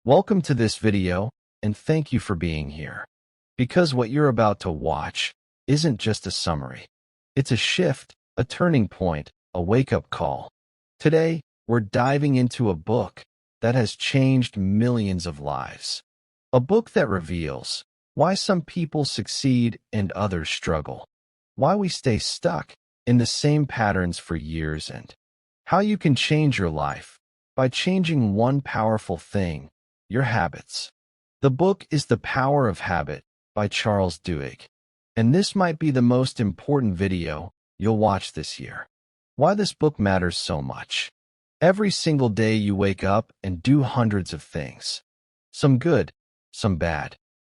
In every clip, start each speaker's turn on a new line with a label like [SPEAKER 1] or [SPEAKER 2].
[SPEAKER 1] Welcome to this video, and thank you for being here. Because what you're about to watch isn't just a summary. It's a shift, a turning point, a wake-up call. Today, we're diving into a book that has changed millions of lives. A book that reveals why some people succeed and others struggle, why we stay stuck in the same patterns for years, and how you can change your life by changing one powerful thing: your habits. The book is The Power of Habit by Charles Duhigg, and this might be the most important video you'll watch this year. Why this book matters so much. Every single day you wake up and do hundreds of things. Some good, some bad.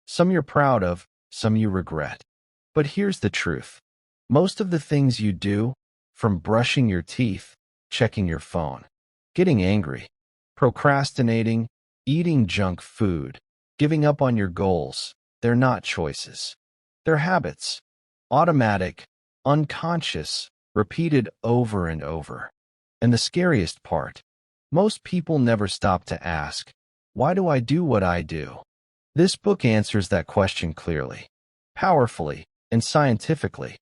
[SPEAKER 1] Some you're proud of, some you regret. But here's the truth. Most of the things you do, from brushing your teeth, checking your phone, getting angry, procrastinating, eating junk food, giving up on your goals, they're not choices. They're habits. Automatic, unconscious, repeated over and over. And the scariest part, most people never stop to ask, why do I do what I do? This book answers that question clearly, powerfully, and scientifically.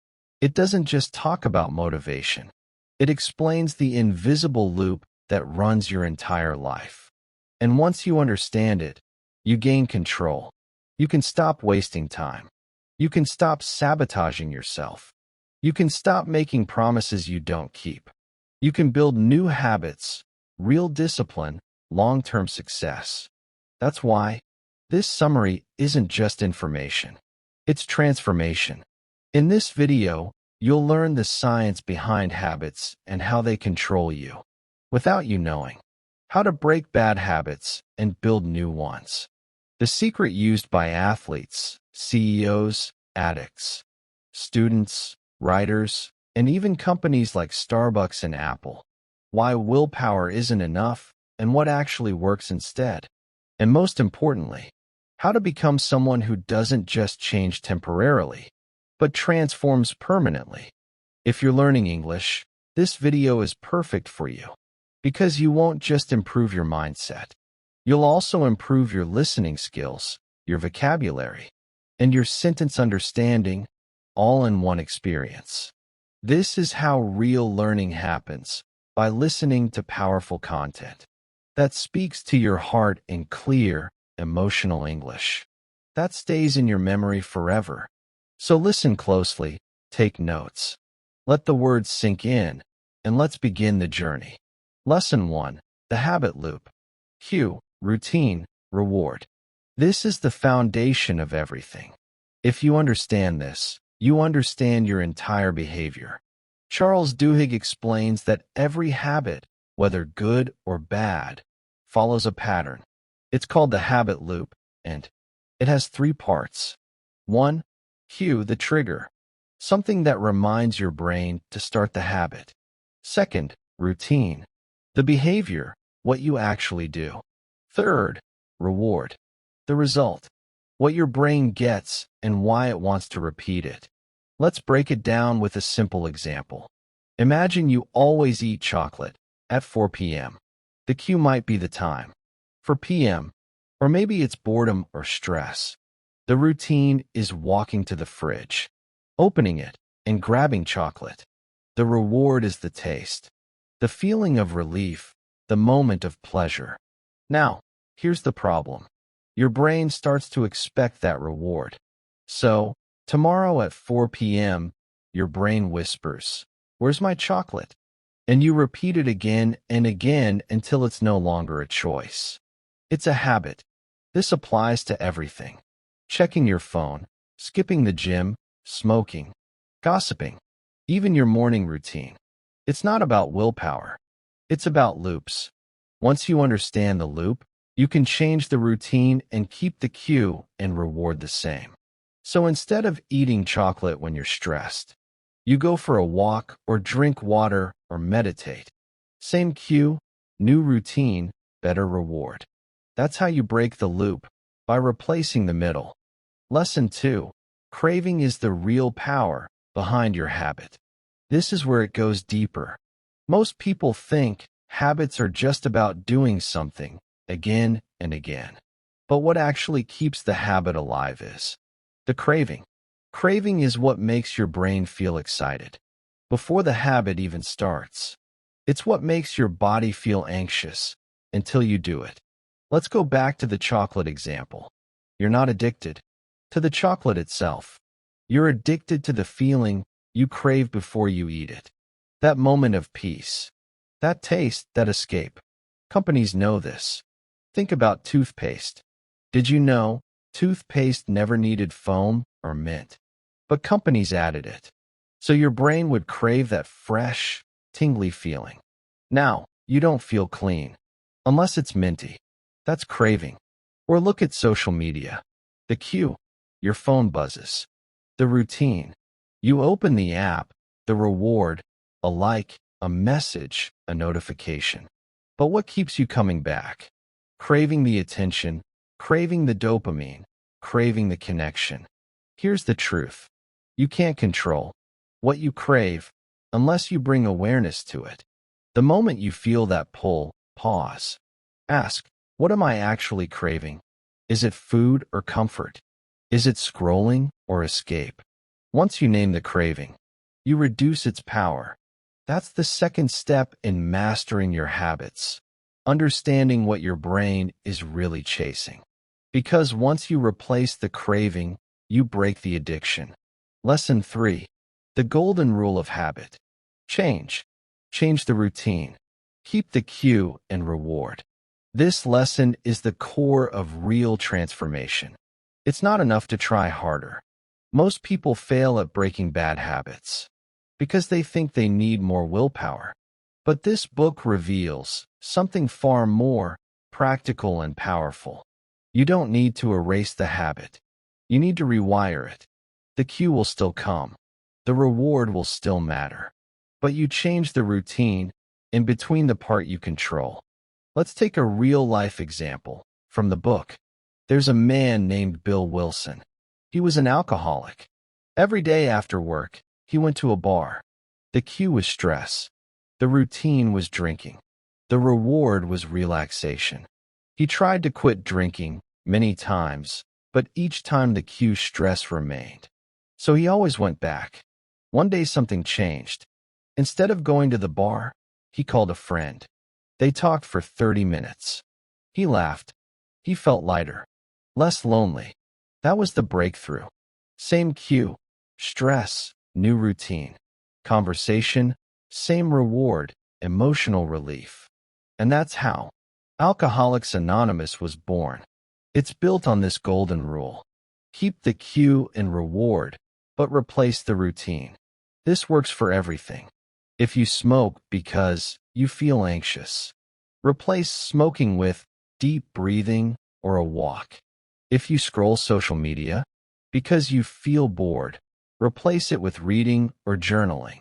[SPEAKER 1] It doesn't just talk about motivation. It explains the invisible loop that runs your entire life. And once you understand it, you gain control. You can stop wasting time. You can stop sabotaging yourself. You can stop making promises you don't keep. You can build new habits, real discipline, long-term success. That's why this summary isn't just information. It's transformation. In this video, you'll learn the science behind habits and how they control you, without you knowing. How to break bad habits and build new ones. The secret used by athletes, CEOs, addicts, students, writers, and even companies like Starbucks and Apple. Why willpower isn't enough and what actually works instead. And most importantly, how to become someone who doesn't just change temporarily, but transforms permanently. If you're learning English, this video is perfect for you. Because you won't just improve your mindset. You'll also improve your listening skills, your vocabulary, and your sentence understanding, all in one experience. This is how real learning happens, by listening to powerful content that speaks to your heart in clear, emotional English. That stays in your memory forever. So listen closely, take notes. Let the words sink in, and let's begin the journey. Lesson 1. The Habit Loop. Cue, routine, reward. This is the foundation of everything. If you understand this, you understand your entire behavior. Charles Duhigg explains that every habit, whether good or bad, follows a pattern. It's called the habit loop, and it has 3 parts. 1. Cue, the trigger. Something that reminds your brain to start the habit. 2. Routine. The behavior, what you actually do. 3. Reward. The result, what your brain gets and why it wants to repeat it. Let's break it down with a simple example. Imagine you always eat chocolate at 4 p.m. The cue might be the time. For p.m., or maybe it's boredom or stress. The routine is walking to the fridge, opening it, and grabbing chocolate. The reward is the taste. The feeling of relief, the moment of pleasure. Now, here's the problem. Your brain starts to expect that reward. So, tomorrow at 4 p.m., your brain whispers, "Where's my chocolate?" And you repeat it again and again until it's no longer a choice. It's a habit. This applies to everything. Checking your phone, skipping the gym, smoking, gossiping, even your morning routine. It's not about willpower. It's about loops. Once you understand the loop, you can change the routine and keep the cue and reward the same. So instead of eating chocolate when you're stressed, you go for a walk or drink water or meditate. Same cue, new routine, better reward. That's how you break the loop, by replacing the middle. Lesson 2. Craving is the real power behind your habit. This is where it goes deeper. Most people think habits are just about doing something again and again. But what actually keeps the habit alive is the craving. Craving is what makes your brain feel excited before the habit even starts. It's what makes your body feel anxious until you do it. Let's go back to the chocolate example. You're not addicted to the chocolate itself. You're addicted to the feeling you crave before you eat it. That moment of peace, that taste, that escape. Companies know this. Think about toothpaste. Did you know toothpaste never needed foam or mint? But companies added it. So your brain would crave that fresh, tingly feeling. Now, you don't feel clean unless it's minty. That's craving. Or look at social media. The cue, your phone buzzes. The routine. You open the app, the reward, a like, a message, a notification. But what keeps you coming back? Craving the attention, craving the dopamine, craving the connection. Here's the truth. You can't control what you crave unless you bring awareness to it. The moment you feel that pull, pause. Ask, what am I actually craving? Is it food or comfort? Is it scrolling or escape? Once you name the craving, you reduce its power. That's the second step in mastering your habits. Understanding what your brain is really chasing. Because once you replace the craving, you break the addiction. Lesson 3. The golden rule of habit. Change. Change the routine. Keep the cue and reward. This lesson is the core of real transformation. It's not enough to try harder. Most people fail at breaking bad habits because they think they need more willpower. But this book reveals something far more practical and powerful. You don't need to erase the habit. You need to rewire it. The cue will still come. The reward will still matter. But you change the routine in between the part you control. Let's take a real-life example from the book. There's a man named Bill Wilson. He was an alcoholic. Every day after work, he went to a bar. The cue was stress. The routine was drinking. The reward was relaxation. He tried to quit drinking many times, but each time the cue stress remained. So he always went back. One day something changed. Instead of going to the bar, he called a friend. They talked for 30 minutes. He laughed. He felt lighter, less lonely. That was the breakthrough. Same cue, stress, new routine. Conversation, same reward, emotional relief. And that's how Alcoholics Anonymous was born. It's built on this golden rule. Keep the cue and reward, but replace the routine. This works for everything. If you smoke because you feel anxious, replace smoking with deep breathing or a walk. If you scroll social media because you feel bored, replace it with reading or journaling.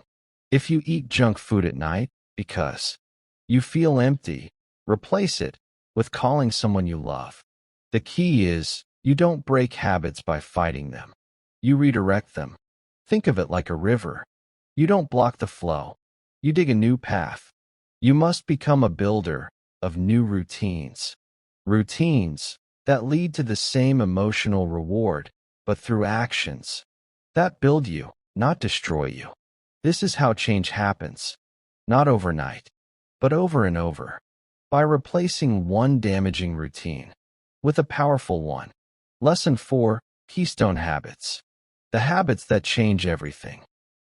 [SPEAKER 1] If you eat junk food at night because you feel empty, replace it with calling someone you love. The key is you don't break habits by fighting them. You redirect them. Think of it like a river. You don't block the flow. You dig a new path. You must become a builder of new routines. Routines that lead to the same emotional reward, but through actions that build you, not destroy you. This is how change happens. Not overnight, but over and over. By replacing one damaging routine with a powerful one. Lesson 4. Keystone habits. The habits that change everything.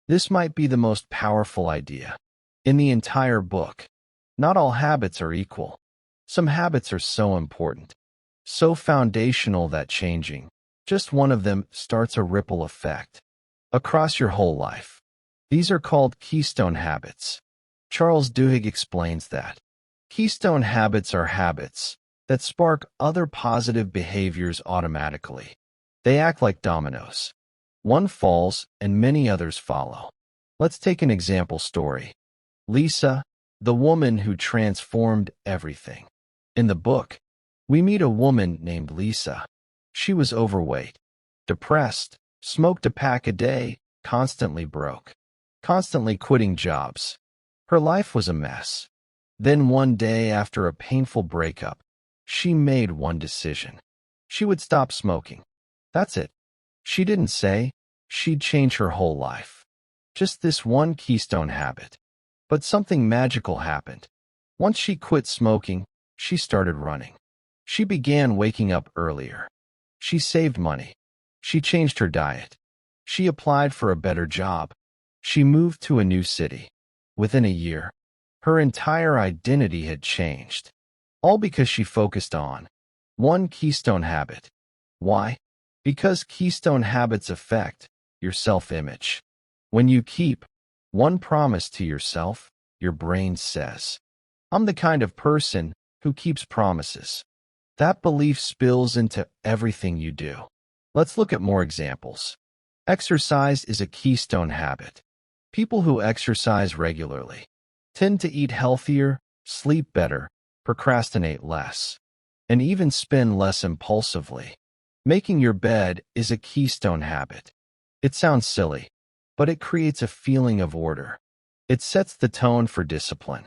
[SPEAKER 1] This might be the most powerful idea in the entire book. Not all habits are equal. Some habits are so important, so foundational that changing just one of them starts a ripple effect across your whole life. These are called keystone habits. Charles Duhigg explains that keystone habits are habits that spark other positive behaviors automatically. They act like dominoes. One falls and many others follow. Let's take an example story. Lisa, the woman who transformed everything. In the book, we meet a woman named Lisa. She was overweight, depressed, smoked a pack a day, constantly broke, constantly quitting jobs. Her life was a mess. Then one day after a painful breakup, She made one decision. She would stop smoking. That's it. She didn't say she'd change her whole life. Just this one keystone habit. But something magical happened. Once she quit smoking, she started running. She began waking up earlier. She saved money. She changed her diet. She applied for a better job. She moved to a new city. Within a year, her entire identity had changed. All because she focused on one keystone habit. Why? Because keystone habits affect your self-image. When you keep one promise to yourself, your brain says, I'm the kind of person who keeps promises. That belief spills into everything you do. Let's look at more examples. Exercise is a keystone habit. People who exercise regularly tend to eat healthier, sleep better, procrastinate less, and even spend less impulsively. Making your bed is a keystone habit. It sounds silly, but it creates a feeling of order. It sets the tone for discipline.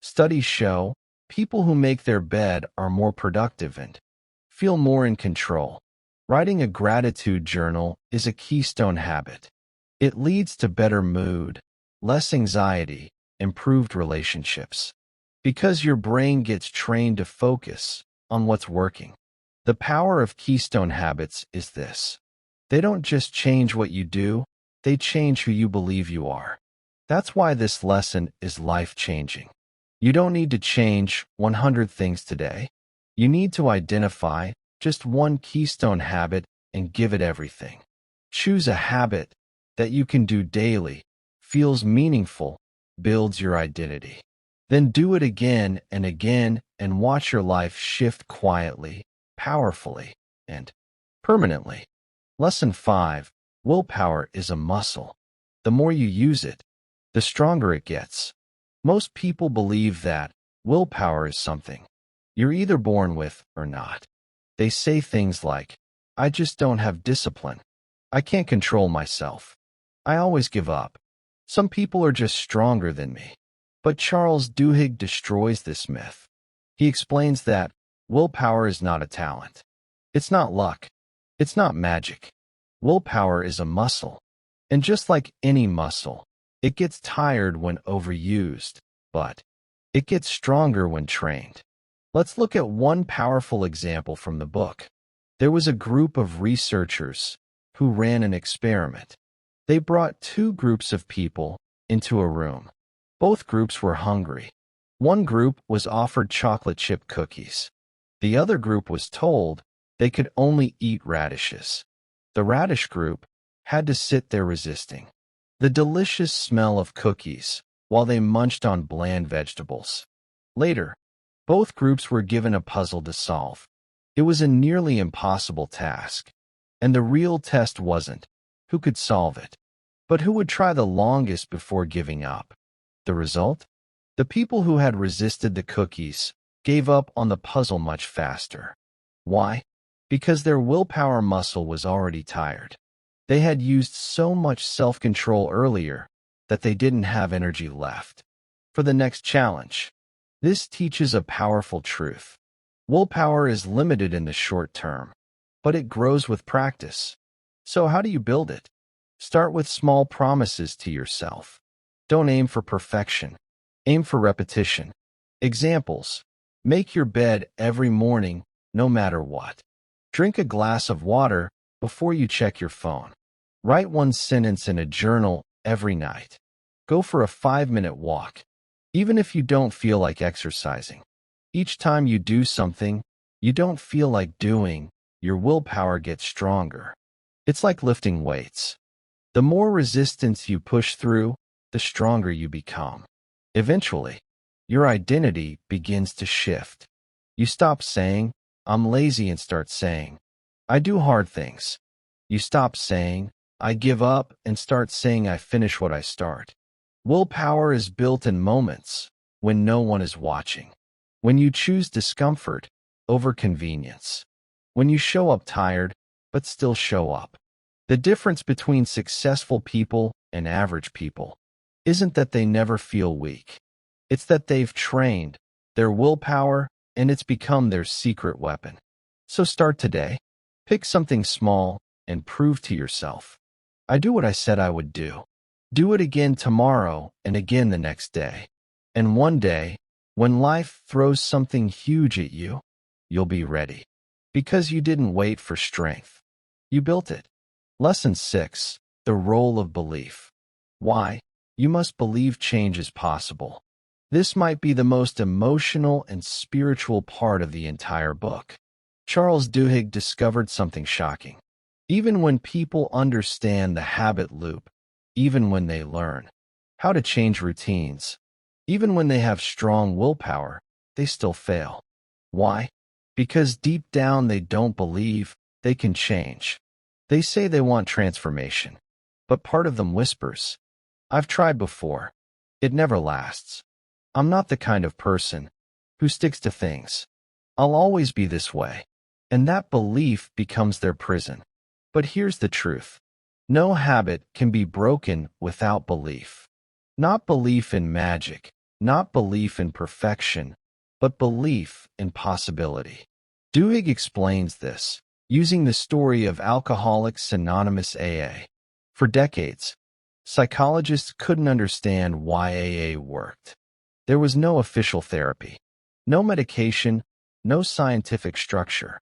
[SPEAKER 1] Studies show people who make their bed are more productive and feel more in control. Writing a gratitude journal is a keystone habit. It leads to better mood, less anxiety, improved relationships. Because your brain gets trained to focus on what's working. The power of keystone habits is this. They don't just change what you do, they change who you believe you are. That's why this lesson is life-changing. You don't need to change 100 things today. You need to identify just one keystone habit and give it everything. Choose a habit that you can do daily, feels meaningful, builds your identity. Then do it again and watch your life shift quietly, powerfully, and permanently. Lesson 5. Willpower is a muscle. The more you use it, the stronger it gets. Most people believe that willpower is something you're either born with or not. They say things like, I just don't have discipline. I can't control myself. I always give up. Some people are just stronger than me. But Charles Duhigg destroys this myth. He explains that willpower is not a talent. It's not luck. It's not magic. Willpower is a muscle. And just like any muscle, it gets tired when overused, but it gets stronger when trained. Let's look at one powerful example from the book. There was a group of researchers who ran an experiment. They brought two groups of people into a room. Both groups were hungry. One group was offered chocolate chip cookies. The other group was told they could only eat radishes. The radish group had to sit there resisting the delicious smell of cookies while they munched on bland vegetables. Later, both groups were given a puzzle to solve. It was a nearly impossible task, and the real test wasn't who could solve it, but who would try the longest before giving up. The result? The people who had resisted the cookies gave up on the puzzle much faster. Why? Because their willpower muscle was already tired. They had used so much self-control earlier that they didn't have energy left for the next challenge. This teaches a powerful truth. Willpower is limited in the short term, but it grows with practice. So how do you build it? Start with small promises to yourself. Don't aim for perfection. Aim for repetition. Examples. Make your bed every morning, no matter what. Drink a glass of water before you check your phone. Write one sentence in a journal every night. Go for a 5-minute walk, even if you don't feel like exercising. Each time you do something you don't feel like doing, your willpower gets stronger. It's like lifting weights. The more resistance you push through, the stronger you become. Eventually, your identity begins to shift. You stop saying, I'm lazy and start saying, I do hard things. You stop saying, I give up and start saying I finish what I start. Willpower is built in moments when no one is watching. When you choose discomfort over convenience. When you show up tired, but still show up. The difference between successful people and average people isn't that they never feel weak. It's that they've trained their willpower and it's become their secret weapon. So start today. Pick something small and prove to yourself, I do what I said I would do. Do it again tomorrow and again the next day. And one day, when life throws something huge at you, you'll be ready. Because you didn't wait for strength. You built it. Lesson 6. The role of belief. Why? You must believe change is possible. This might be the most emotional and spiritual part of the entire book. Charles Duhigg discovered something shocking. Even when people understand the habit loop, even when they learn how to change routines, even when they have strong willpower, they still fail. Why? Because deep down they don't believe they can change. They say they want transformation, but part of them whispers, I've tried before. It never lasts. I'm not the kind of person who sticks to things. I'll always be this way. And that belief becomes their prison. But here's the truth. No habit can be broken without belief. Not belief in magic, not belief in perfection, but belief in possibility. Duhigg explains this, using the story of Alcoholics Anonymous AA. For decades, psychologists couldn't understand why AA worked. There was no official therapy, no medication, no scientific structure.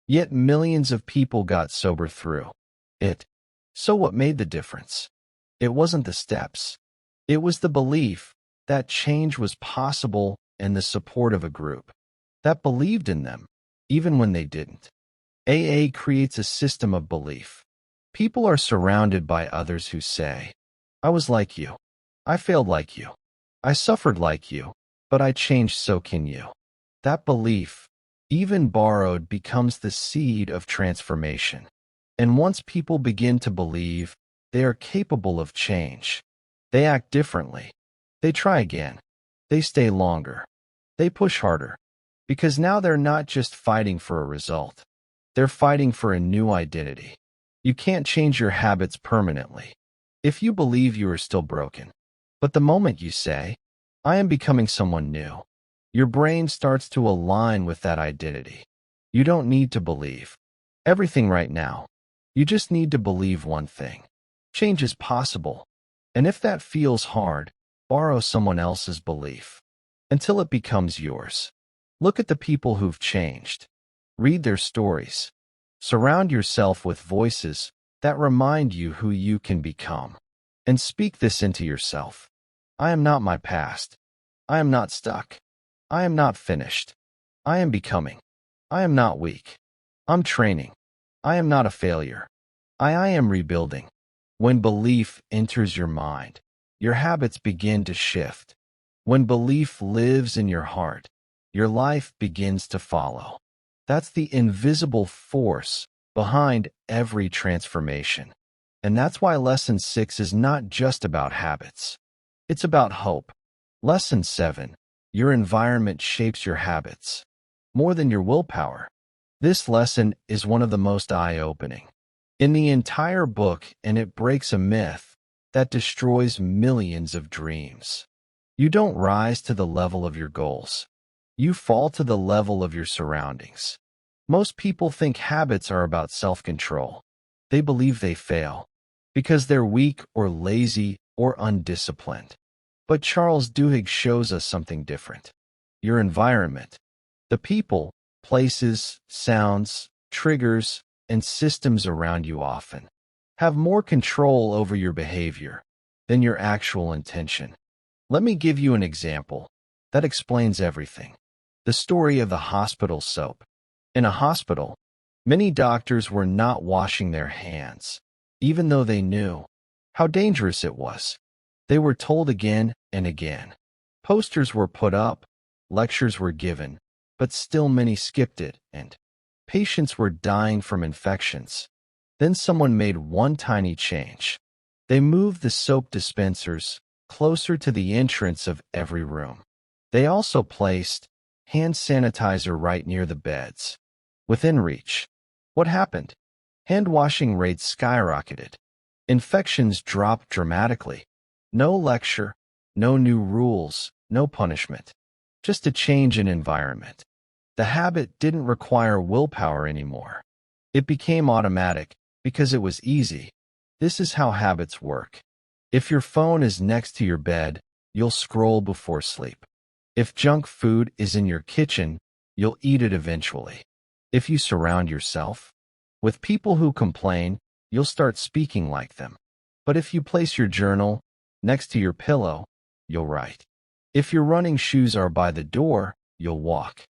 [SPEAKER 1] Yet millions of people got sober through it. So what made the difference? It wasn't the steps. It was the belief that change was possible and the support of a group that believed in them, even when they didn't. AA creates a system of belief. People are surrounded by others who say, I was like you. I failed like you. I suffered like you, but I changed, so can you. That belief, even borrowed, becomes the seed of transformation. And once people begin to believe they are capable of change, they act differently. They try again. They stay longer. They push harder. Because now they're not just fighting for a result. They're fighting for a new identity. You can't change your habits permanently if you believe you are still broken. But the moment you say, I am becoming someone new, your brain starts to align with that identity. You don't need to believe everything right now. You just need to believe one thing. Change is possible. And if that feels hard, borrow someone else's belief until it becomes yours. Look at the people who've changed. Read their stories. Surround yourself with voices that remind you who you can become. And speak this into yourself. I am not my past. I am not stuck. I am not finished. I am becoming. I am not weak. I'm training. I am not a failure. I am rebuilding. When belief enters your mind, your habits begin to shift. When belief lives in your heart, your life begins to follow. That's the invisible force behind every transformation. And that's why Lesson 6 is not just about habits. It's about hope. Lesson 7. Your environment shapes your habits more than your willpower. This lesson is one of the most eye-opening in the entire book, and it breaks a myth that destroys millions of dreams. You don't rise to the level of your goals. You fall to the level of your surroundings. Most people think habits are about self-control. They believe they fail because they're weak or lazy or undisciplined. But Charles Duhigg shows us something different. Your environment, the people, places, sounds, triggers, and systems around you often have more control over your behavior than your actual intention. Let me give you an example that explains everything. The story of the hospital soap. In a hospital, many doctors were not washing their hands, even though they knew how dangerous it was. They were told again and again. Posters were put up, lectures were given, but still many skipped it, and patients were dying from infections. Then someone made one tiny change. They moved the soap dispensers closer to the entrance of every room. They also placed hand sanitizer right near the beds, within reach. What happened? Hand washing rates skyrocketed. Infections dropped dramatically. No lecture, no new rules, no punishment. Just a change in environment. The habit didn't require willpower anymore. It became automatic because it was easy. This is how habits work. If your phone is next to your bed, you'll scroll before sleep. If junk food is in your kitchen, you'll eat it eventually. If you surround yourself with people who complain, you'll start speaking like them. But if you place your journal next to your pillow, you'll write. If your running shoes are by the door, you'll walk.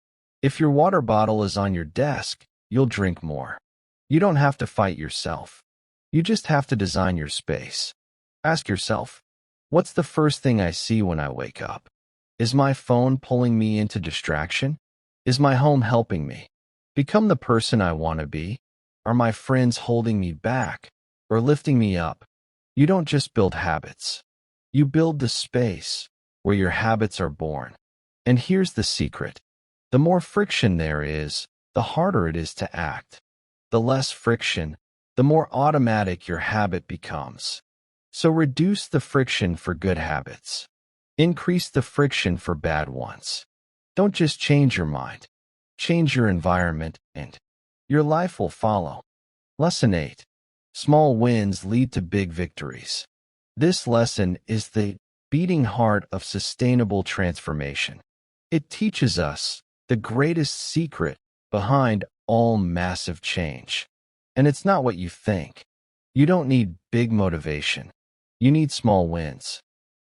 [SPEAKER 1] If your water bottle is on your desk, you'll drink more. You don't have to fight yourself. You just have to design your space. Ask yourself, what's the first thing I see when I wake up? Is my phone pulling me into distraction? Is my home helping me become the person I want to be? Are my friends holding me back or lifting me up? You don't just build habits. You build the space where your habits are born. And here's the secret. The more friction there is, the harder it is to act. The less friction, the more automatic your habit becomes. So reduce the friction for good habits. Increase the friction for bad ones. Don't just change your mind. Change your environment, and your life will follow. Lesson 8. Small wins lead to big victories. This lesson is the beating heart of sustainable transformation. It teaches us the greatest secret behind all massive change. And it's not what you think. You don't need big motivation. You need small wins.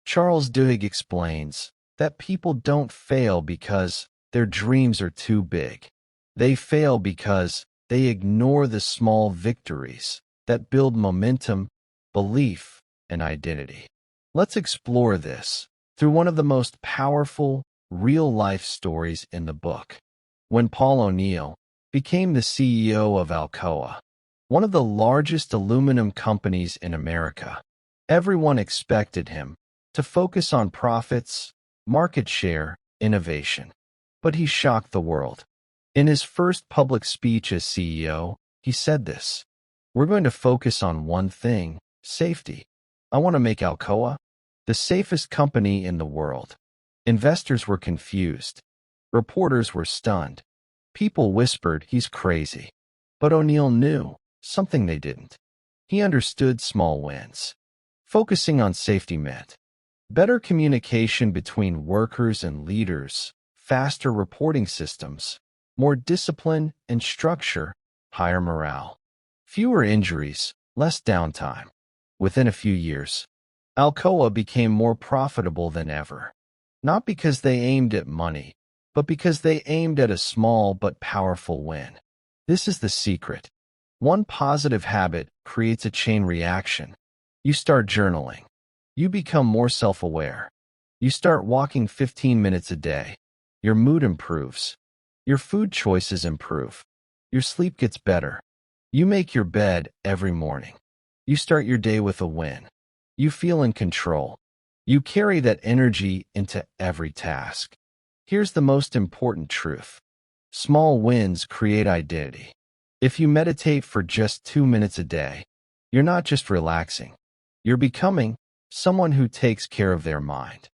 [SPEAKER 1] Charles Duhigg explains that people don't fail because their dreams are too big. They fail because they ignore the small victories that build momentum, belief, and identity. Let's explore this through one of the most powerful, real-life stories in the book. When Paul O'Neill became the CEO of Alcoa, one of the largest aluminum companies in America, everyone expected him to focus on profits, market share, innovation. But he shocked the world. In his first public speech as CEO, he said this: "We're going to focus on one thing, safety. I want to make Alcoa the safest company in the world." Investors were confused. Reporters were stunned. People whispered he's crazy. But O'Neill knew something they didn't. He understood small wins. Focusing on safety meant better communication between workers and leaders, faster reporting systems, more discipline and structure, higher morale, fewer injuries, less downtime. Within a few years, Alcoa became more profitable than ever. Not because they aimed at money, but because they aimed at a small but powerful win. This is the secret. One positive habit creates a chain reaction. You start journaling. You become more self-aware. You start walking 15 minutes a day. Your mood improves. Your food choices improve. Your sleep gets better. You make your bed every morning. You start your day with a win. You feel in control. You carry that energy into every task. Here's the most important truth. Small wins create identity. If you meditate for just 2 minutes a day, you're not just relaxing. You're becoming someone who takes care of their mind.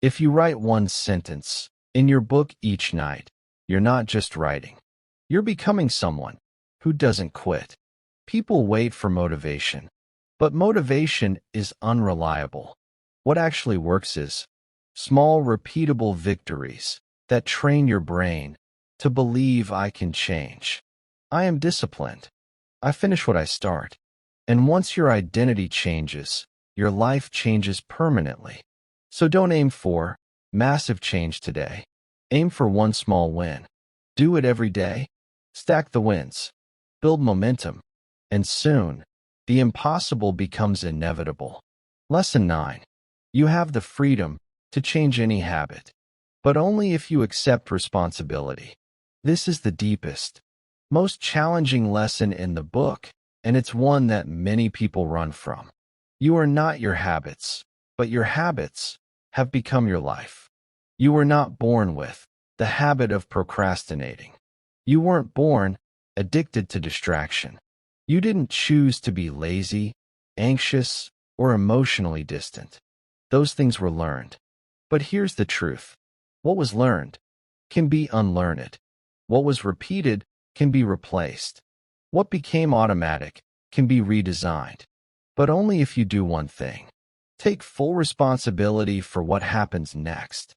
[SPEAKER 1] If you write one sentence in your book each night, you're not just writing. You're becoming someone who doesn't quit. People wait for motivation, but motivation is unreliable. What actually works is small, repeatable victories that train your brain to believe I can change. I am disciplined. I finish what I start. And once your identity changes, your life changes permanently. So don't aim for massive change today. Aim for one small win. Do it every day. Stack the wins. Build momentum. And soon, the impossible becomes inevitable. Lesson 9. You have the freedom to change any habit, but only if you accept responsibility. This is the deepest, most challenging lesson in the book, and it's one that many people run from. You are not your habits, but your habits have become your life. You were not born with the habit of procrastinating. You weren't born addicted to distraction. You didn't choose to be lazy, anxious, or emotionally distant. Those things were learned. But here's the truth. What was learned can be unlearned. What was repeated can be replaced. What became automatic can be redesigned. But only if you do one thing. Take full responsibility for what happens next.